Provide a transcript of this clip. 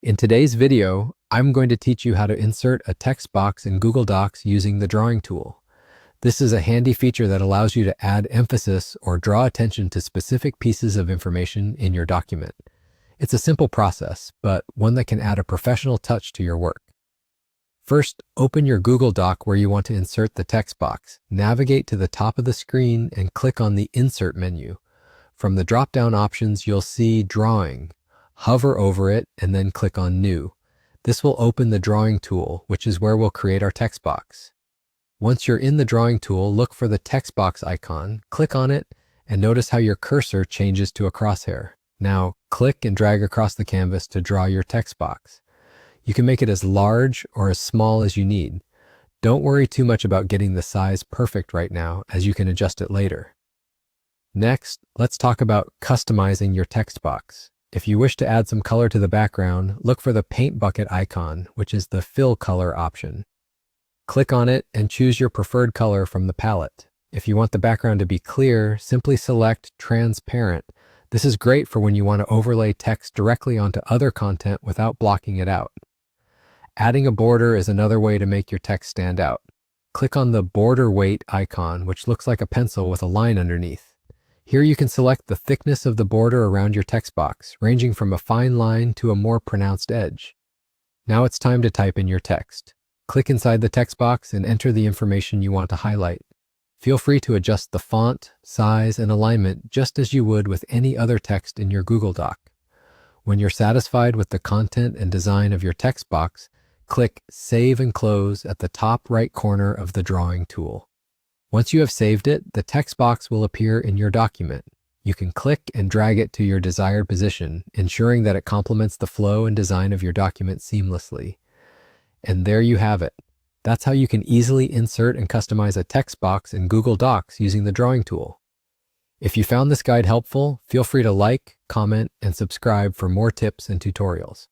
In today's video, I'm going to teach you how to insert a text box in Google Docs using the drawing tool. This is a handy feature that allows you to add emphasis or draw attention to specific pieces of information in your document. It's a simple process, but one that can add a professional touch to your work. First, open your Google Doc where you want to insert the text box. Navigate to the top of the screen and click on the Insert menu. From the drop-down options, you'll see Drawing. Hover over it and then click on New. This will open the Drawing tool, which is where we'll create our text box. Once you're in the Drawing tool, look for the text box icon, click on it, and notice how your cursor changes to a crosshair. Now, click and drag across the canvas to draw your text box. You can make it as large or as small as you need. Don't worry too much about getting the size perfect right now, as you can adjust it later. Next, let's talk about customizing your text box. If you wish to add some color to the background, look for the paint bucket icon, which is the fill color option. Click on it and choose your preferred color from the palette. If you want the background to be clear, simply select transparent. This is great for when you want to overlay text directly onto other content without blocking it out. Adding a border is another way to make your text stand out. Click on the border weight icon, which looks like a pencil with a line underneath. Here you can select the thickness of the border around your text box, ranging from a fine line to a more pronounced edge. Now it's time to type in your text. Click inside the text box and enter the information you want to highlight. Feel free to adjust the font, size, and alignment just as you would with any other text in your Google Doc. When you're satisfied with the content and design of your text box, click Save and Close at the top right corner of the Drawing tool. Once you have saved it, the text box will appear in your document. You can click and drag it to your desired position, ensuring that it complements the flow and design of your document seamlessly. And there you have it. That's how you can easily insert and customize a text box in Google Docs using the Drawing tool. If you found this guide helpful, feel free to like, comment, and subscribe for more tips and tutorials.